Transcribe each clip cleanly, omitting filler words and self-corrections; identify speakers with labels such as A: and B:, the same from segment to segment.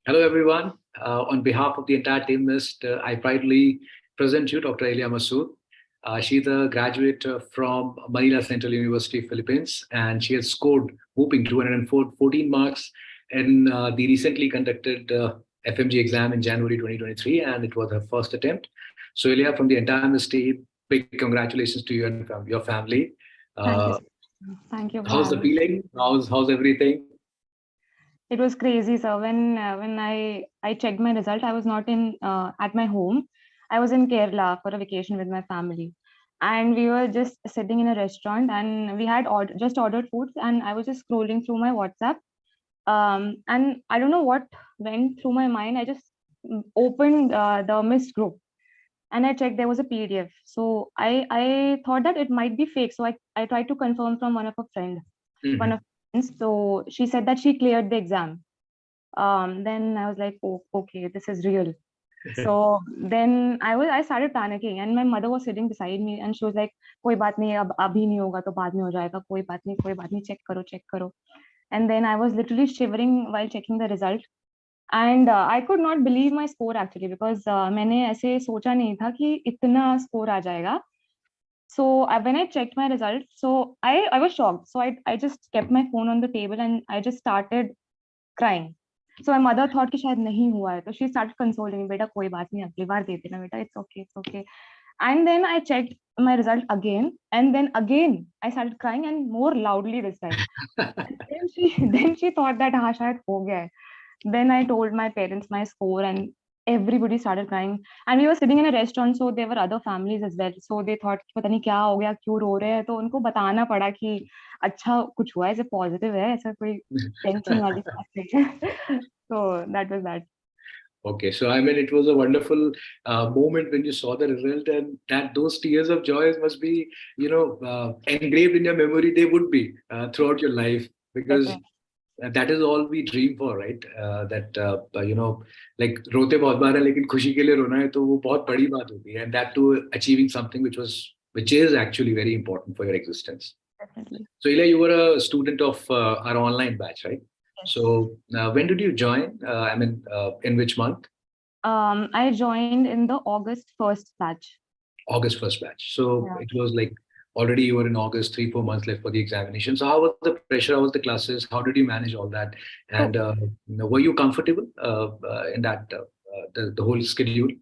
A: Hello, everyone. On behalf of the entire team list, I proudly present you Dr. Ilya Masood. She's a graduate from Manila Central University, Philippines, and she has scored whooping 214 marks in the recently conducted FMG exam in January 2023, and it was her first attempt. So, Ilya, from the entire Miss team, big congratulations to you and your family.
B: Thank
A: Uh,
B: you. Thank you for
A: how's the
B: having me.
A: feeling? How's everything?
B: It was crazy, sir. When I checked my result, I was not in at my home. I was in Kerala for a vacation with my family, and we were just sitting in a restaurant, and we had just ordered foods, and I was just scrolling through my WhatsApp, and I don't know what went through my mind. I just opened the Miss group, and I checked there was a PDF. So I thought that it might be fake. So I tried to confirm from one
A: Mhm.
B: of friends. So she said that she cleared the exam. Then I was like, oh, okay, this is real. So then I started panicking, and my mother was sitting beside me, and she was like, कोई बात नहीं, अब अभी नहीं होगा तो बाद में हो जाएगा, कोई बात नहीं, check करो. And then I was literally shivering while checking the result. And I could not believe my score actually because मैंने ऐसे सोचा नहीं था कि इतना स्कोर आ जाएगा. So when I checked my results, so I was shocked. So I just kept my phone on the table and I just started crying. So my mother thought कि शायद नहीं हुआ है, तो she started consoling me, बेटा कोई बात नहीं, अगली बार दे देना बेटा, it's okay. And then I checked my result again, and then again I started crying and more loudly this time. And then she then she thought that हाँ शायद हो गया है. Then I told my parents my score, and everybody started crying. And we were sitting in a restaurant, so there were other families as well. So they thought कि पता नहीं क्या हो गया, क्यों रो रहे हैं. तो उनको बताना पड़ा कि अच्छा कुछ हुआ है, ऐसे पॉजिटिव है, ऐसा कोई टेंशन वाली बात नहीं है. So that was that.
A: Okay, so I mean, it was a wonderful moment when you saw the result, and that those tears of joy must be, engraved in your memory. They would be throughout your life because
B: Definitely.
A: that is all we dream for, right? That like रोते बहुत बार है, लेकिन खुशी के लिए रोना है तो वो बहुत बड़ी बात होती है, and that too achieving something which is actually very important for your existence.
B: Definitely.
A: So, Ilya, you were a student of our online batch, right?
B: Yes.
A: So, when did you join? I mean, in which month?
B: I joined in the August first batch.
A: August first batch. So
B: Yeah.
A: it was like already you were in August, 3 4 months left for the examination. So how was the pressure? How was the classes? How did you manage all that? And
B: So
A: were you comfortable in that the whole schedule?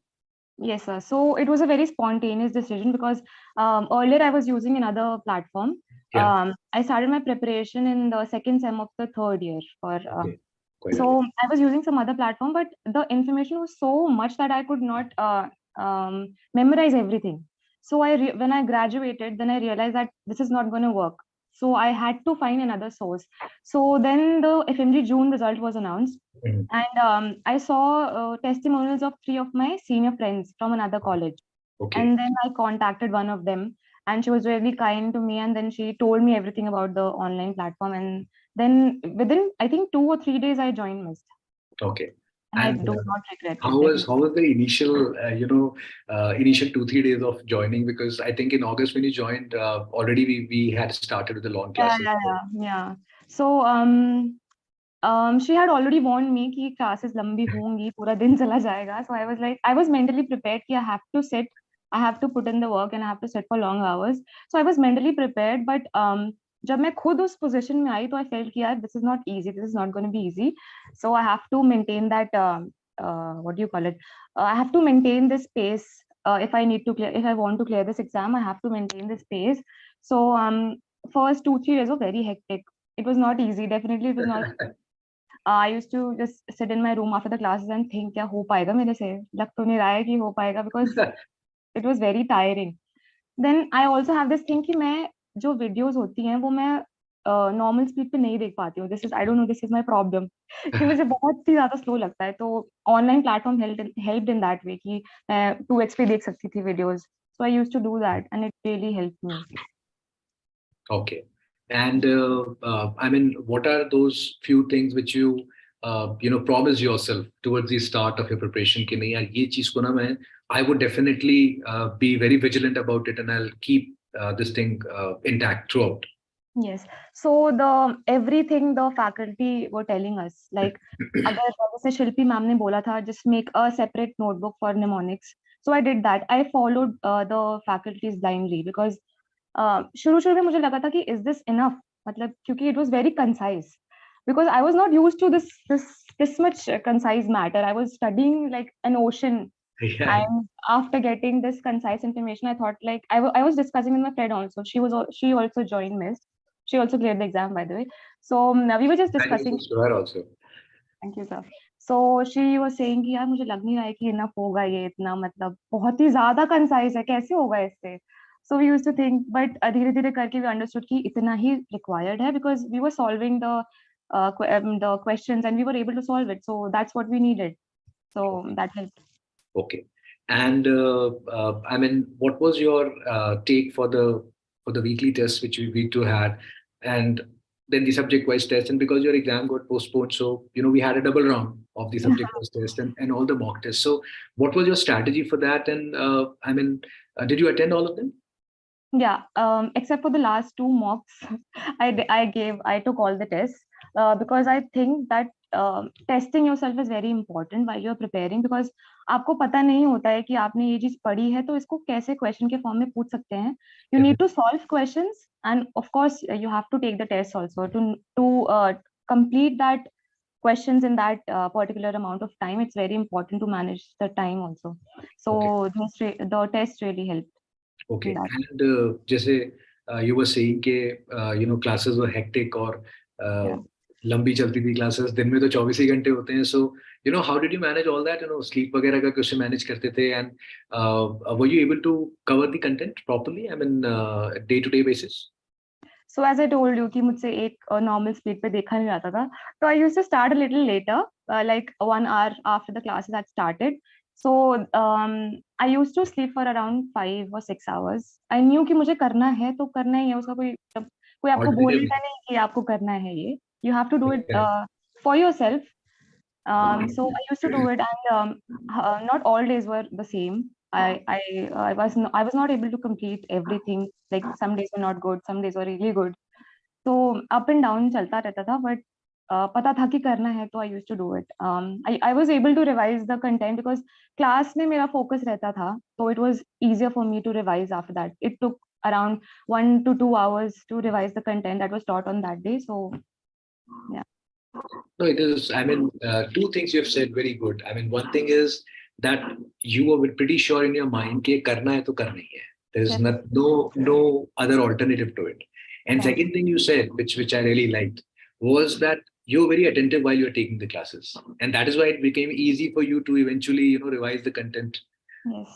B: yes, sir. So it was a very spontaneous decision because earlier I was using another platform.
A: Yeah.
B: I started my preparation in the second sem of the third year for
A: Okay. Quite early.
B: so I was using some other platform, but the information was so much that I could not memorize everything. So when I graduated, then I realized that this is not going to work. So I had to find another source. So then the FMG June result was announced,
A: Mhm.
B: and I saw testimonials of three of my senior friends from another college.
A: Okay.
B: And then I contacted one of them, and she was really kind to me. And then she told me everything about the online platform. And then within, I think, 2 or 3 days, I joined Mist.
A: Okay.
B: And I
A: And
B: do not regret
A: how
B: it,
A: was
B: definitely.
A: how was the initial initial 2 3 days of joining? Because I think in August when you joined, already we had started with the long
B: Yeah,
A: classes.
B: yeah, yeah, yeah. So she had already warned me कि classes लंबी होंगी, पूरा दिन चला जाएगा. So I was like, I was mentally prepared कि I have to put in the work and I have to sit for long hours. So I was mentally prepared, but जब मैं खुद उस position में आई, तो I felt कि यार this is not easy, this is not going to be easy. So I have to maintain that what do you call it? I have to maintain this pace. If I want to clear this exam, I have to maintain this pace. So first 2 3 days were very hectic. It was not easy. Definitely, it was not. I used to just sit in my room after the classes and think क्या हो पाएगा मेरे से, लग तो नहीं रहा है कि हो पाएगा, because it was very tiring. Then I also have this thing कि मैं जो videos होती हैं वो मैं normal speed पे नहीं देख पाती हूँ. I don't know, this is my problem. कि मुझे बहुत ही ज़्यादा slow लगता है. तो online platform helped in that way कि मैं 2x पे देख सकती थी videos. So I used to do that and it really helped me.
A: Okay. And I mean, what are those few things which you promise yourself towards the start of your preparation? कि नहीं यार ये चीज को ना मैं I would definitely be very vigilant about it and I'll keep this thing intact throughout.
B: Yes. So everything the faculty were telling us, like अगर जैसे शिल्पी मैम ने बोला था, just make a separate notebook for mnemonics. So I did that. I followed the faculties blindly because शुरू-शुरू में मुझे लगा था कि is this enough? मतलब क्योंकि it was very concise. Because I was not used to this much concise matter. I was studying like an ocean.
A: Yeah.
B: And after getting this concise information, I thought like I was discussing with my friend also. She also joined Miss. She also cleared the exam, by the way. So we were just discussing.
A: Congratulations to her also.
B: Thank you, sir. So she was saying कि यार मुझे लग नहीं रहा है कि enough होगा ये इतना मतलब बहुत ही ज्यादा कंसाइज है कैसे होगा इससे. So we used to think, but धीरे धीरे करके we understood कि इतना ही required है because we were solving the questions and we were able to solve it. So that's what we needed. So that helped.
A: Okay. And I mean, what was your take for the weekly tests which we two had, and then the subject-wise test? And because your exam got postponed, so we had a double round of the subject-wise test and all the mock tests. So, what was your strategy for that? And I mean, did you attend all of them?
B: Yeah, except for the last two mocks, I took all the tests because I think that testing yourself is very important while you're preparing because आपको पता नहीं होता है कि आपने ये चीज पढ़ी है तो इसको कैसे क्वेश्चन के फॉर्म में पूछ सकते हैं. You need to solve questions and of course you have to take the test also to complete that questions in that particular amount of time. It's very important to manage the time also. So
A: Okay.
B: the test really helped in
A: Okay.
B: that.
A: And जैसे you were saying कि classes were hectic और
B: Yeah.
A: लंबी चलती थी classes, दिन में तो 24 ही घंटे होते हैं. So how did you manage all that? Sleep वगैरह का कैसे manage करते थे? And were you able to cover the content properly? I mean, day-to-day basis?
B: So as I told you कि मुझसे एक normal speed पे देखा नहीं जाता था. So I used to start a little later, like 1 hour after the classes had started. So I used to sleep for around 5 or 6 hours. I knew कि मुझे करना है तो करना ही है उसका कोई आपको
A: Alternative.
B: बोलेगा नहीं कि आपको करना है ये. You have to do it
A: Correct.
B: for yourself. So I used to do it, and not all days were the same. I was not able to complete everything. Like some days were not good, some days were really good. So up and down चलता रहता था, but पता था कि करना है तो I used to do it. I was able to revise the content because class में मेरा focus रहता था, so it was easier for me to revise after that. It took around 1 to 2 hours to revise the content that was taught on that day. So yeah.
A: No, it is. I mean, two things you have said very good. I mean, one thing is that you were pretty sure in your mind कि करना है तो करना ही है. There is
B: Yes.
A: no other alternative to it. And
B: Right.
A: second thing you said, which I really liked, was that you were very attentive while you were taking the classes, and that is why it became easy for you to eventually revise the content.
B: Yes.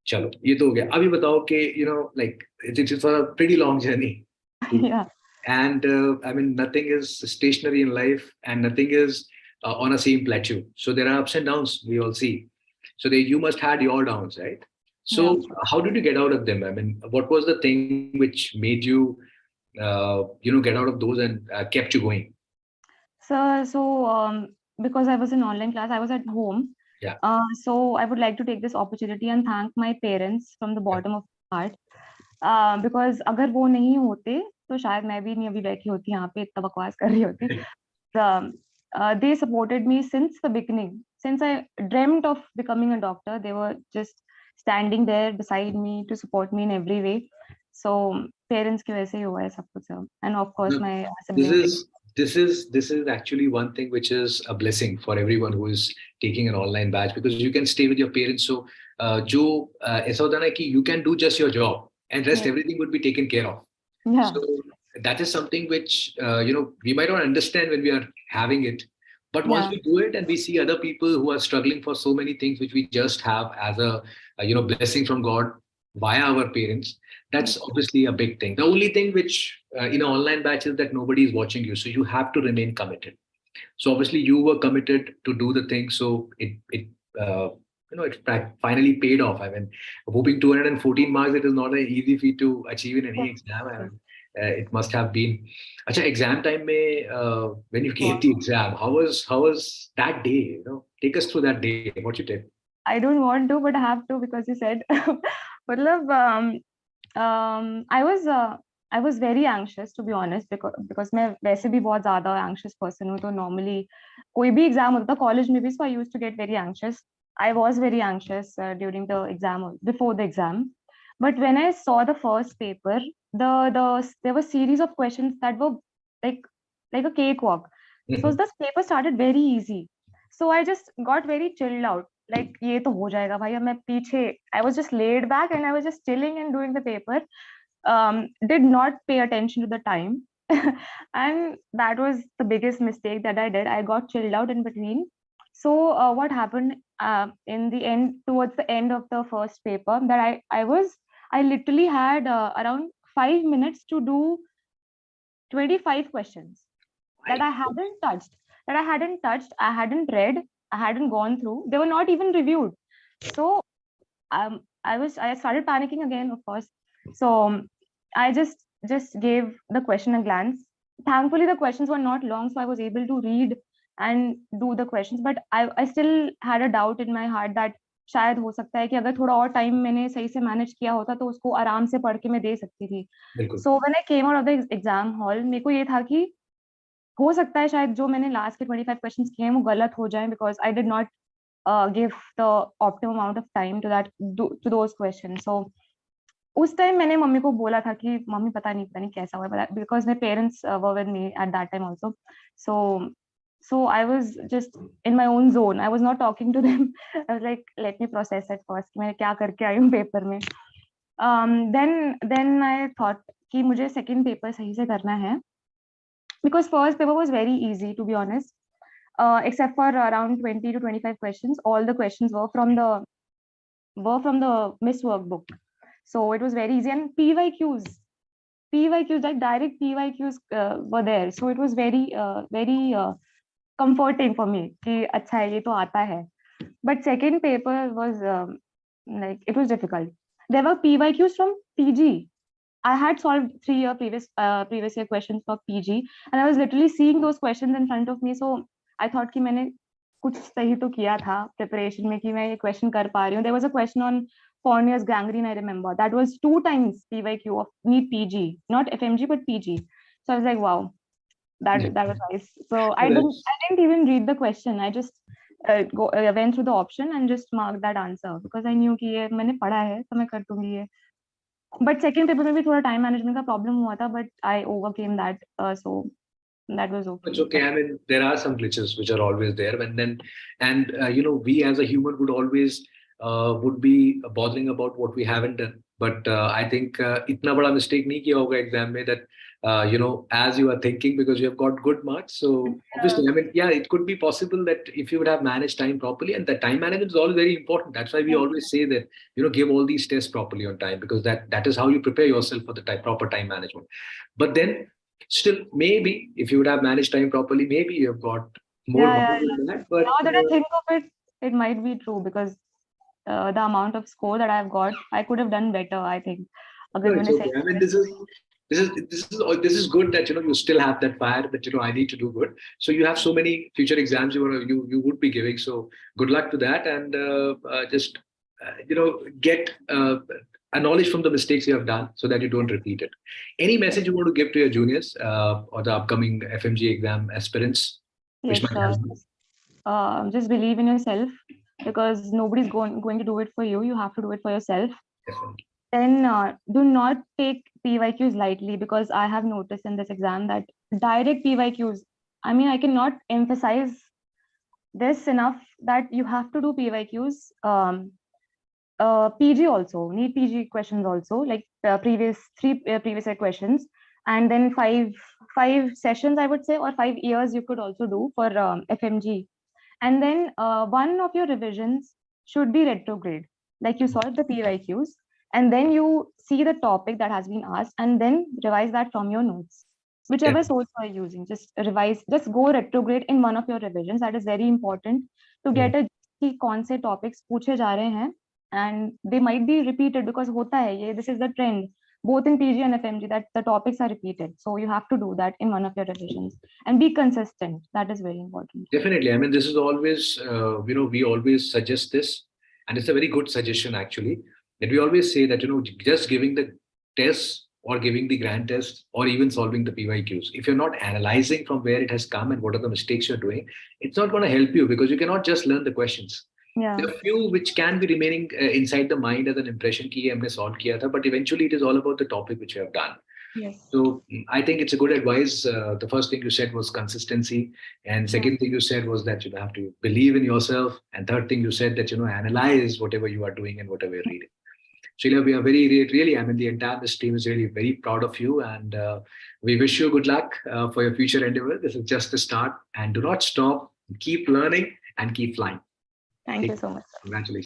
A: चलो ये तो हो गया. अभी बताओ कि like it's a pretty long journey.
B: Yeah.
A: And I mean, nothing is stationary in life, and nothing is on a same plateau. So there are ups and downs, we all see. So you must had your downs, right? So
B: Yeah.
A: how did you get out of them? I mean, what was the thing which made you get out of those and kept you going?
B: So because I was in online class, I was at home.
A: Yeah.
B: So I would like to take this opportunity and thank my parents from the
A: Yeah.
B: bottom of my heart. Because अगर वो नहीं होते तो शायद मैं भी नहीं अभी बैठी होती यहाँ पे इतना बकवास कर रही होती. They supported me since the beginning. Since I dreamt of becoming a doctor, they were just standing there beside me to support me in every way. So parents की वजह से ही हुआ है सब कुछ. And of course
A: No,
B: my
A: this
B: siblings.
A: is actually one thing which is a blessing for everyone who is taking an online batch, because you can stay with your parents. So जो ऐसा होता है ना कि you can do just your job and rest
B: Yes.
A: everything would be taken care of.
B: Yeah.
A: So that is something which we might not understand when we are having it, but once
B: Yeah.
A: we do it and we see other people who are struggling for so many things which we just have as a blessing from God via our parents, that's
B: Yes.
A: obviously a big thing. The only thing which in an online batch is that nobody is watching you, so you have to remain committed. So obviously you were committed to do the thing, so it finally paid off. I mean, hoping 214 marks, it is not an easy feat to achieve in any
B: Yes.
A: exam. I
B: Yes.
A: mean, it must have been. Acha, exam time mein, when you gave
B: Wow.
A: the exam, how was that day? Take us through that day. What you did?
B: I don't want to, but I have to because you said. मतलब I was I was very anxious to be honest, because मैं वैसे भी बहुत ज़्यादा anxious person हूँ, तो normally कोई भी exam होता था college में भी, so I used to get very anxious. I was very anxious during the exam, before the exam. But when I saw the first paper, there were series of questions that were like like a cakewalk. So the paper started very easy. So I just got very chilled out. Like ये तो हो जाएगा भाई, अब मैं पीछे. I was just laid back and I was just chilling and doing the paper. Did not pay attention to the time. And that was the biggest mistake that I did. I got chilled out in between. So what happened in the end, towards the end of the first paper, that I literally had around 5 minutes to do 25 questions that I hadn't touched, I hadn't read, I hadn't gone through. They were not even reviewed. So I started panicking again, of course. So I just gave the question a glance. Thankfully, the questions were not long, so I was able to read and do the questions. But I still had a doubt in my heart that शायद हो सकता है कि अगर थोड़ा और time मैंने सही से मैनेज किया होता तो उसको आराम से पढ़ के मैं दे सकती थी. So when I came out of the exam hall, मेरे को ये था कि हो सकता है शायद जो मैंने लास्ट के 25 क्वेश्चंस किए हैं वो गलत हो जाएं, because I did not give the optimum amount of time to those questions. So उस टाइम मैंने मम्मी को बोला था कि मम्मी पता नहीं कैसा हुआ, because my parents were with me at that time also. So I was just in my own zone. I was not talking to them. I was like, let me process it first कि मैं क्या करके आई हूँ paper में. Then I thought कि मुझे second paper सही से करना है, because first paper was very easy, to be honest. Except for around 20 to 25 questions. All the questions were from the Miss Workbook. So it was very easy. And PYQs, like direct PYQs were there. So it was very comforting for me कि अच्छा है, ये तो आता है. But second paper was like, it was difficult. There were PYQs from PG. I had solved previous year questions for PG, and I was literally seeing those questions in front of me. So I thought कि मैंने कुछ सही तो किया था preparation में कि मैं ये question कर पा रही हूँ. There was a question on Fournier's gangrene, I remember. That was 2 times PYQ of NEET PG, not FMG but PG. So I was like, wow, that was nice. So I didn't even read the question. I just went through the option and just marked that answer, because I knew कि ये मैंने पढ़ा है तो मैं कर दूंगी ये. But second paper में भी थोड़ा time management का problem हुआ था, but I overcame that. So that was okay.
A: It's okay. I mean, there are some glitches which are always there, we as a human would always would be bothering about what we haven't done. But I think itna bada mistake nahi kiya hoga exam mein, that as you are thinking, because you have got good marks. So obviously, I mean, yeah, it could be possible that if you would have managed time properly, and the time management is always very important. That's why we always say that give all these tests properly on time, because that is how you prepare yourself for the proper time management. But then still, maybe if you would have managed time properly, maybe you have got more marks than that. But
B: now that I think of it, it might be true, because the amount of score that I've got, I could have done better, I think.
A: No, it's okay. I mean, this is good that you still have that fire that I need to do good. So you have so many future exams you would be giving. So good luck to that, and just get a knowledge from the mistakes you have done so that you don't repeat it. Any message you want to give to your juniors or the upcoming FMG exam aspirants?
B: Yes, just believe in yourself, because nobody's going to do it for you. You have to do it for yourself.
A: Definitely.
B: Then do not take PYQs lightly, because I have noticed in this exam that direct PYQs, I mean, I cannot emphasize this enough, that you have to do PYQs. PG also, need PG questions also, like previous year questions, and then five sessions, I would say, or 5 years you could also do for FMG. And then one of your revisions should be retrograde, like you solve the PYQs, and then you see the topic that has been asked, and then revise that from your notes. Whichever source you are using, just go retrograde in one of your revisions. That is very important to get a कि कौन से topics पूछे जा रहे हैं, and they might be repeated, because होता है ये, this is the trend both in PG and FMG, that the topics are repeated. So you have to do that in one of your revisions and be consistent. That is very important.
A: Definitely. I mean, this is always, we always suggest this, and it's a very good suggestion actually, that we always say that, just giving the tests or giving the grand test or even solving the PYQs. If you're not analyzing from where it has come and what are the mistakes you're doing, it's not going to help you because you cannot just learn the questions.
B: Yeah.
A: There are few which can be remaining inside the mind as an impression ki ye humne solve kiya tha, but eventually it is all about the topic which you have done.
B: Yes.
A: So I think it's a good advice. The first thing you said was consistency, and
B: Yeah.
A: second thing you said was that you have to believe in yourself, and third thing you said that analyze whatever you are doing and whatever you're reading. Sheila, we are really, I mean, the entire this team is really very proud of you, and we wish you good luck for your future endeavor. This is just the start, and do not stop. Keep learning and keep flying.
B: Thank
A: Take
B: you so much.
A: Congratulations.